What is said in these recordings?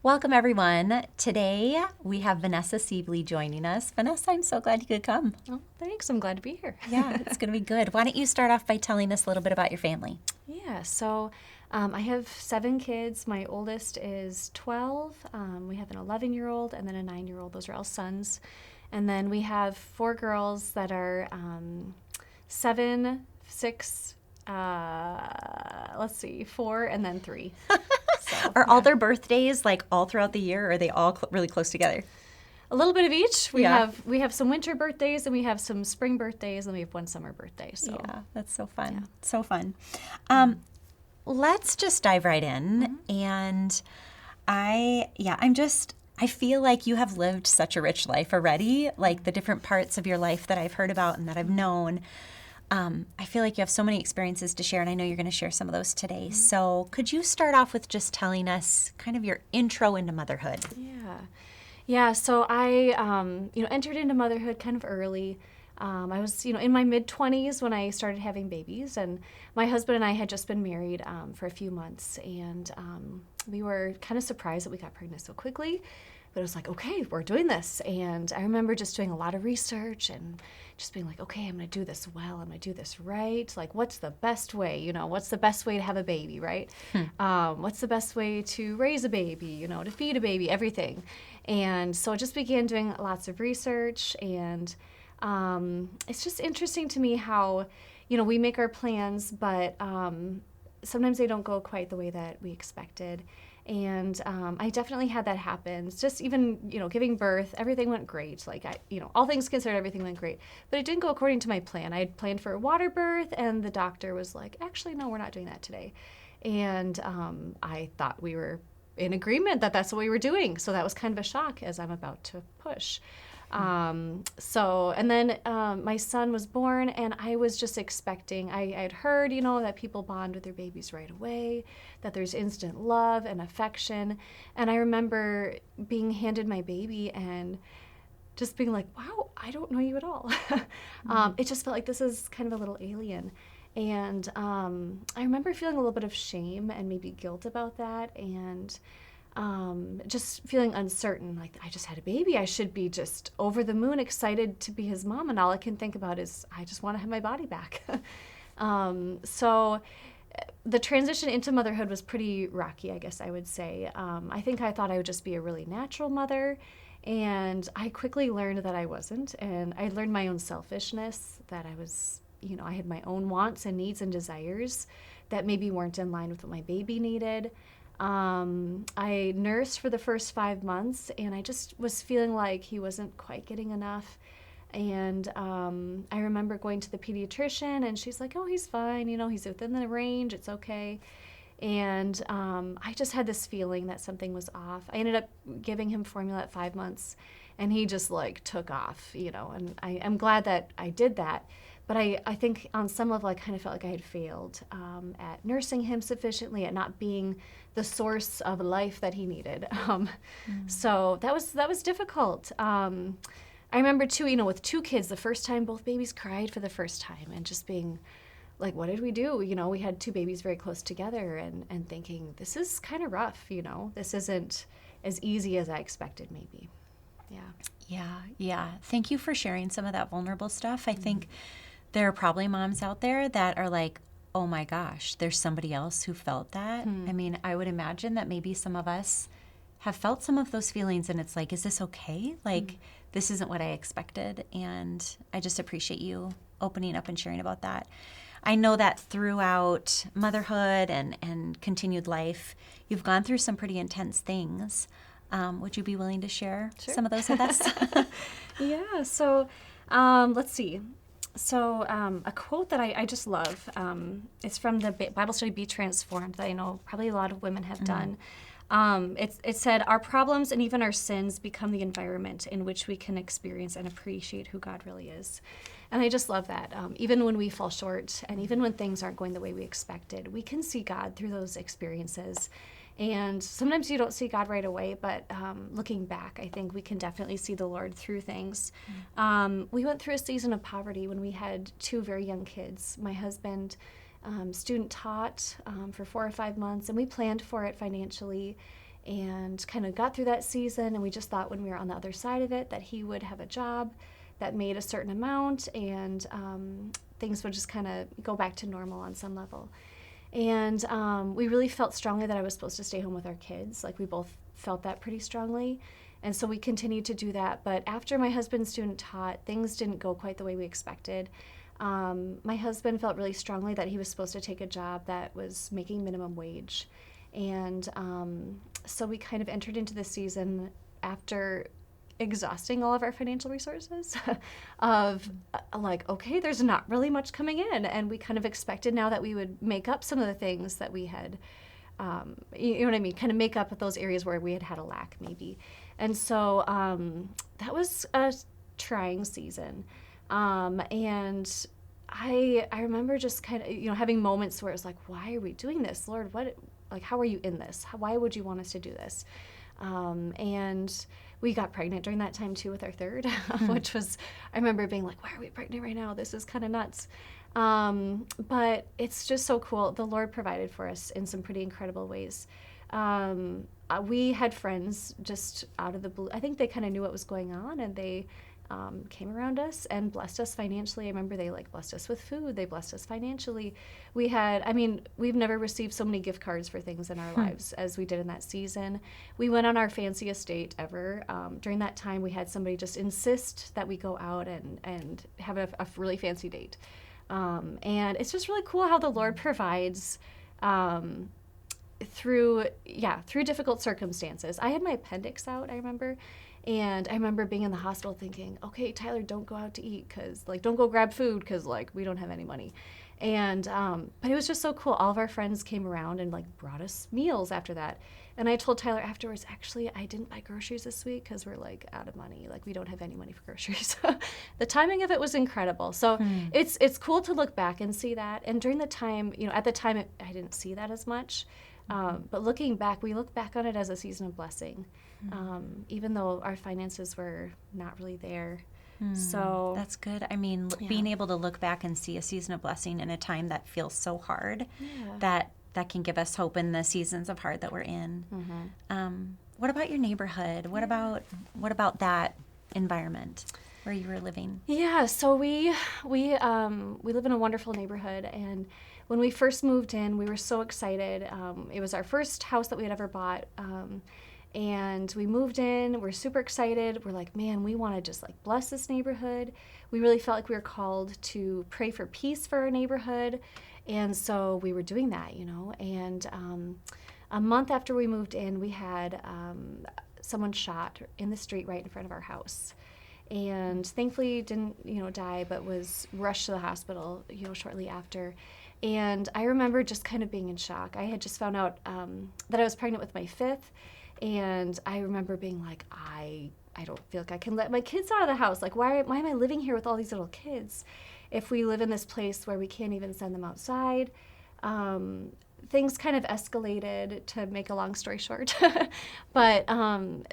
Welcome, everyone. Today we have Vanessa Seville joining us. Vanessa, I'm so glad you could come. Oh, thanks. I'm glad to be here. Yeah, it's going to be good. Why don't you start off by telling us a little bit about your family? Yeah, so I have 7 kids. My oldest is 12. We have an 11-year-old and then a 9-year-old. Those are all sons. And then we have 4 girls that are 7, 6, 4, and then 3. So, Are all their birthdays like all throughout the year, or are they all really close together? a little bit of each. We Yeah. have some winter birthdays, and we have some spring birthdays, and we have one summer birthday. So Yeah, that's so fun. Yeah. So fun. Let's just dive right in. And I feel like you have lived such a rich life already, like the different parts of your life that I've heard about and that I've known. I feel like you have so many experiences to share, and I know you're going to share some of those today. So could you start off with just telling us kind of your intro into motherhood? Yeah. So I, entered into motherhood kind of early. I was, in my mid-20s when I started having babies, and my husband and I had just been married for a few months, and we were kind of surprised that we got pregnant so quickly. But it was like, okay, we're doing this. And I remember just doing a lot of research and just being like, okay, I'm going to do this well. I'm going to do this right. Like, what's the best way? What's the best way to have a baby, right? What's the best way to raise a baby, to feed a baby, everything. And so I just began doing lots of research. And it's just interesting to me how, we make our plans, but sometimes they don't go quite the way that we expected. And I definitely had that happen. It's just even, giving birth, everything went great. Like, all things considered, everything went great. But it didn't go according to my plan. I had planned for a water birth, and the doctor was like, actually, no, we're not doing that today. And I thought we were in agreement that that's what we were doing. So that was kind of a shock as I'm about to push. And then my son was born, and I was just expecting, I had heard, that people bond with their babies right away, that there's instant love and affection. And I remember being handed my baby and just being like, wow, I don't know you at all. It just felt like this is kind of a little alien. And I remember feeling a little bit of shame and maybe guilt about that. And just feeling uncertain, like I just had a baby. I should be just over the moon excited to be his mom, and all I can think about is I just want to have my body back. So the transition into motherhood was pretty rocky, I guess I would say. I think I thought I would just be a really natural mother, and I quickly learned that I wasn't, and I learned my own selfishness, that I was, I had my own wants and needs and desires that maybe weren't in line with what my baby needed. I nursed for the first 5 months, and I just was feeling like he wasn't quite getting enough. And I remember going to the pediatrician, and she's like, oh, he's fine. He's within the range. It's okay. And I just had this feeling that something was off. I ended up giving him formula at 5 months, and he just took off, and I'm glad that I did that. But I think on some level I kind of felt like I had failed at nursing him sufficiently, at not being the source of life that he needed. So that was difficult. I remember too, with 2 kids, the first time both babies cried for the first time, and just being like, what did we do? We had 2 babies very close together, and thinking, this is kind of rough, this isn't as easy as I expected maybe. Yeah. Thank you for sharing some of that vulnerable stuff. I think there are probably moms out there that are like, oh my gosh, there's somebody else who felt that. I mean, I would imagine that maybe some of us have felt some of those feelings, and it's like, is this okay? Like, this isn't what I expected. And I just appreciate you opening up and sharing about that. I know that throughout motherhood and continued life, you've gone through some pretty intense things. Would you be willing to share some of those with us? Yeah, so let's see. So a quote that I just love, it's from the Bible study Be Transformed, that I know probably a lot of women have done. It said, our problems and even our sins become the environment in which we can experience and appreciate who God really is. And I just love that. Even when we fall short, and even when things aren't going the way we expected, we can see God through those experiences. And sometimes you don't see God right away, but looking back, I think we can definitely see the Lord through things. We went through a season of poverty when we had 2 very young kids. My husband student taught for 4 or 5 months, and we planned for it financially. and kind of got through that season. And we just thought when we were on the other side of it that he would have a job that made a certain amount, and things would just kind of go back to normal on some level. And we really felt strongly that I was supposed to stay home with our kids. Like, we both felt that pretty strongly. And so we continued to do that. But after my husband student taught, things didn't go quite the way we expected. My husband felt really strongly that he was supposed to take a job that was making minimum wage. And so we kind of entered into this season after exhausting all of our financial resources of like, okay, there's not really much coming in. And we kind of expected now that we would make up some of the things that we had, you know what I mean, kind of make up with those areas where we had had a lack maybe. And so that was a trying season. And I remember just kind of, you know, having moments where it was like, why are we doing this? Lord, what, like, how are you in this? Why would you want us to do this? And we got pregnant during that time too with our third, which was, I remember being like, why are we pregnant right now? This is kind of nuts. But it's just so cool. The Lord provided for us in some pretty incredible ways. We had friends just out of the blue. I think they kind of knew what was going on, and they came around us and blessed us financially. I remember they like blessed us with food. They blessed us financially. We had, I mean, we've never received so many gift cards for things in our lives as we did in that season. We went on our fanciest date ever. During that time, we had somebody just insist that we go out and have a really fancy date. And it's just really cool how the Lord provides through difficult circumstances. I had my appendix out, I remember. And I remember being in the hospital thinking, okay, Tyler, don't go out to eat, because, like, don't go grab food because, like, we don't have any money. And, but it was just so cool. All of our friends came around and, like, brought us meals after that. And I told Tyler afterwards, actually, I didn't buy groceries this week because we're, like, out of money. Like, we don't have any money for groceries. The timing of it was incredible. So it's cool to look back and see that. And during the time, you know, at the time, I didn't see that as much. But looking back, we look back on it as a season of blessing, even though our finances were not really there. So that's good. I mean, being able to look back and see a season of blessing in a time that feels so hard, that can give us hope in the seasons of hard that we're in. What about your neighborhood? What about that environment where you were living? Yeah, so we live in a wonderful neighborhood, and when we first moved in, we were so excited. It was our first house that we had ever bought, and we moved in. We're super excited. We're like, man, we want to just like bless this neighborhood. We really felt like we were called to pray for peace for our neighborhood, and so we were doing that, you know. And a month after we moved in, we had someone shot in the street right in front of our house. And thankfully didn't, you know, die, but was rushed to the hospital, you know, shortly after. And I remember just kind of being in shock. I had just found out that I was pregnant with my fifth, and I remember being like, I don't feel like I can let my kids out of the house. Like, why am I living here with all these little kids if we live in this place where we can't even send them outside? Things kind of escalated, to make a long story short. But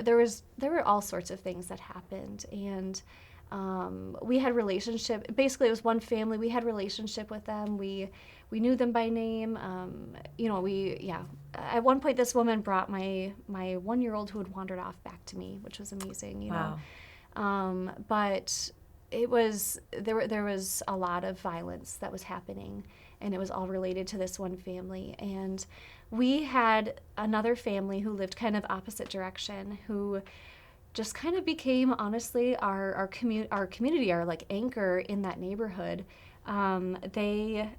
there were all sorts of things that happened, and we had relationship. Basically, it was one family. We had relationship with them. We knew them by name. You know, at one point, this woman brought my 1-year-old who had wandered off back to me, which was amazing. You know, but there was a lot of violence that was happening, and it was all related to this one family. And we had another family who lived kind of opposite direction, who just kind of became, honestly, our community, our like anchor in that neighborhood. They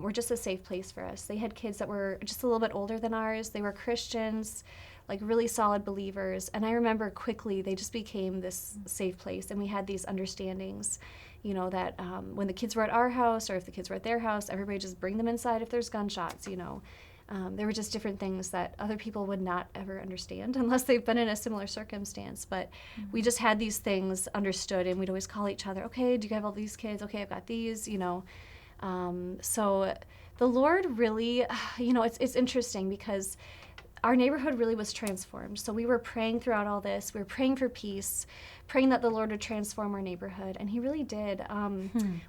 were just a safe place for us. They had kids that were just a little bit older than ours. They were Christians, like really solid believers. And I remember quickly they just became this safe place, and we had these understandings, you know, that when the kids were at our house, or if the kids were at their house, everybody just bring them inside if there's gunshots, you know. There were just different things that other people would not ever understand unless they've been in a similar circumstance. But we just had these things understood, and we'd always call each other, okay, do you have all these kids? Okay, I've got these, you know. So the Lord really, you know, it's interesting because our neighborhood really was transformed. So we were praying throughout all this. We were praying for peace, praying that the Lord would transform our neighborhood, and He really did.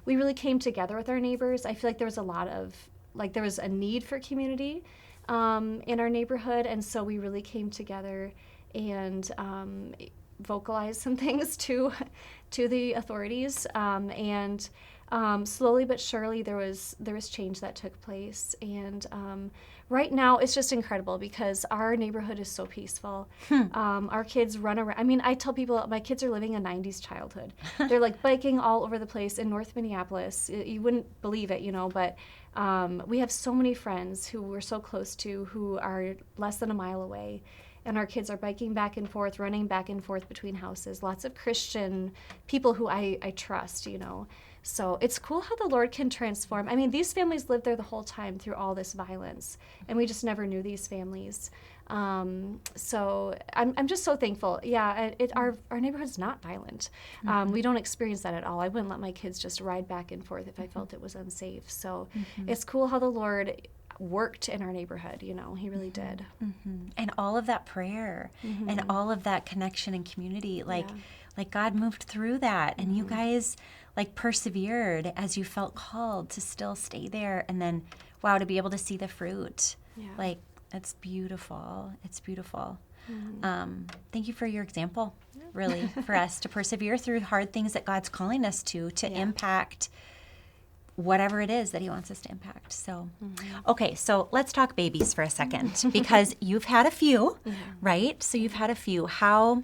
We really came together with our neighbors. I feel like there was a lot of, like, there was a need for community, in our neighborhood, and so we really came together and vocalized some things to the authorities, and slowly but surely there was change that took place, and right now it's just incredible because our neighborhood is so peaceful. Our kids run around. I mean, I tell people my kids are living a 90s childhood. They're like biking all over the place in North Minneapolis. You wouldn't believe it, but we have so many friends who we're so close to who are less than a mile away. And our kids are biking back and forth, running back and forth between houses. Lots of Christian people who I trust, So it's cool how the Lord can transform. I mean, these families lived there the whole time through all this violence, and we just never knew these families. So I'm just so thankful. Yeah, our neighborhood's not violent. We don't experience that at all. I wouldn't let my kids just ride back and forth if I felt it was unsafe. So it's cool how the Lord worked in our neighborhood. He really did. And all of that prayer and all of that connection and community, like God moved through that, and you guys like persevered as you felt called to still stay there, and then wow, to be able to see the fruit. Like, it's beautiful. It's beautiful. Thank you for your example, really, for us to persevere through hard things that God's calling us to impact whatever it is that he wants us to impact. So, okay, so let's talk babies for a second, because you've had a few, right? So you've had a few. How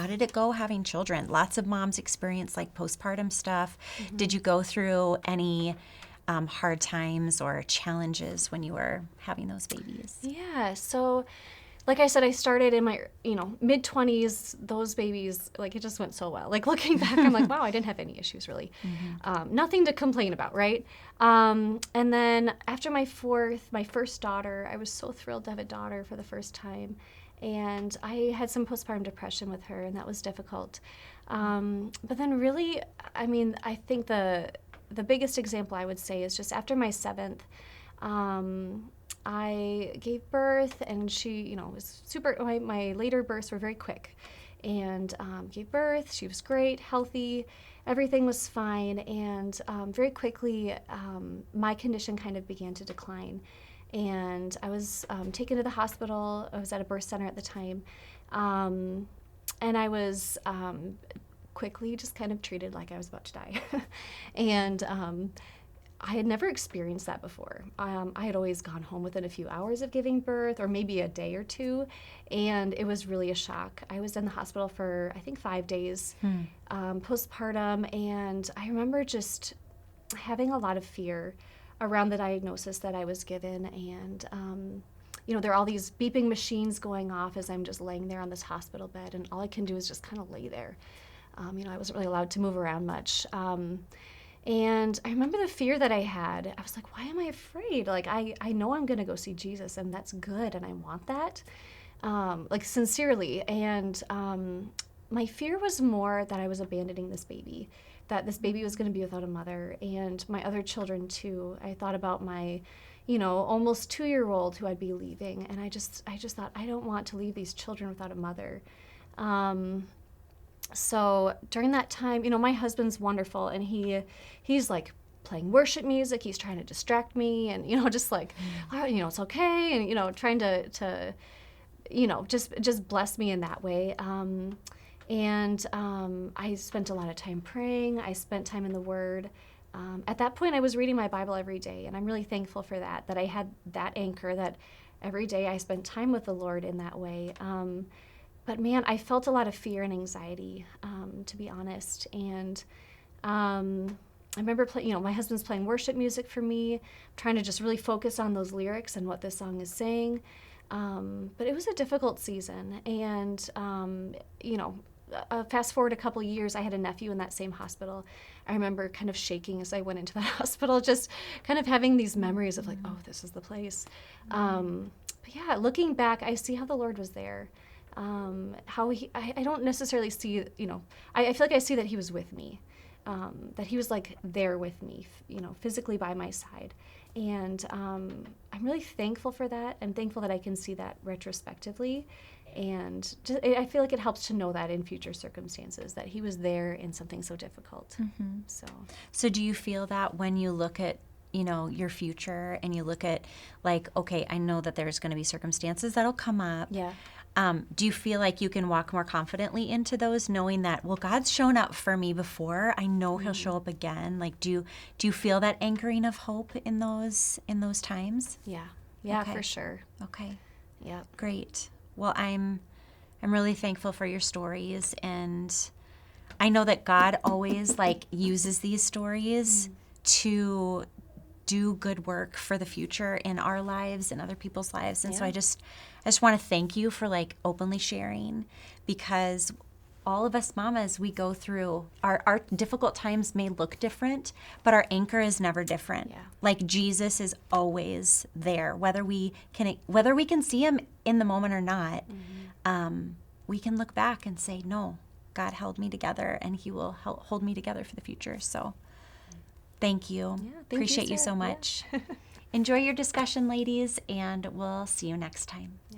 did it go having children? Lots of moms experience like postpartum stuff. Did you go through any hard times or challenges when you were having those babies? Yeah, so like I said, I started in my, mid-20s. Those babies, like, it just went so well. Like, looking back, I'm like, wow, I didn't have any issues, really. Nothing to complain about, right? And then after my first daughter, I was so thrilled to have a daughter for the first time. And I had some postpartum depression with her, and that was difficult. But then really, I mean, I think the biggest example I would say is just after my seventh, I gave birth, and she, was super, my later births were very quick, and gave birth. She was great, healthy, everything was fine, and very quickly my condition kind of began to decline, and I was taken to the hospital. I was at a birth center at the time, and I was quickly just kind of treated like I was about to die, and I had never experienced that before. I had always gone home within a few hours of giving birth, or maybe a day or two, and it was really a shock. I was in the hospital for, I think, 5 days postpartum, and I remember just having a lot of fear around the diagnosis that I was given, and there are all these beeping machines going off as I'm just laying there on this hospital bed, and all I can do is just kind of lay there. I wasn't really allowed to move around much. And I remember the fear that I had. I was like, why am I afraid? Like, I know I'm going to go see Jesus, and that's good, and I want that, like, sincerely. And my fear was more that I was abandoning this baby, that this baby was going to be without a mother, and my other children, too. I thought about my, almost 2-year-old who I'd be leaving, and I just thought, I don't want to leave these children without a mother. So during that time, my husband's wonderful, and he's like playing worship music. He's trying to distract me, and just like, it's okay, and trying to just bless me in that way. And I spent a lot of time praying. I spent time in the Word. At that point, I was reading my Bible every day, and I'm really thankful for that I had that anchor, that every day I spent time with the Lord in that way. But man, I felt a lot of fear and anxiety, to be honest. And I remember, my husband's playing worship music for me, trying to just really focus on those lyrics and what this song is saying. But it was a difficult season. And, fast forward a couple years, I had a nephew in that same hospital. I remember kind of shaking as I went into that hospital, just kind of having these memories of like, oh, this is the place. But yeah, looking back, I see how the Lord was there. How I don't necessarily see, I feel like I see that he was with me, that he was like there with me, physically by my side. And I'm really thankful for that, and thankful that I can see that retrospectively. And I feel like it helps to know that in future circumstances, that he was there in something so difficult. So do you feel that when you look at, your future and you look at like, okay, I know that there's going to be circumstances that'll come up. Yeah. Do you feel like you can walk more confidently into those, knowing that, well, God's shown up for me before. I know He'll show up again. Like, do you feel that anchoring of hope in those times? Yeah. Yeah, Okay. for sure. Okay, Yeah. great. Well, I'm really thankful for your stories, and I know that God always like uses these stories to do good work for the future in our lives and other people's lives. And so I just want to thank you for like openly sharing, because all of us mamas, we go through our difficult times may look different, but our anchor is never different. Yeah. Like Jesus is always there, whether we can see Him in the moment or not. We can look back and say, no, God held me together, and He will hold me together for the future. So thank you. Yeah, thank Appreciate you Sarah. so Yeah. much. Enjoy your discussion, ladies, and we'll see you next time. Yeah.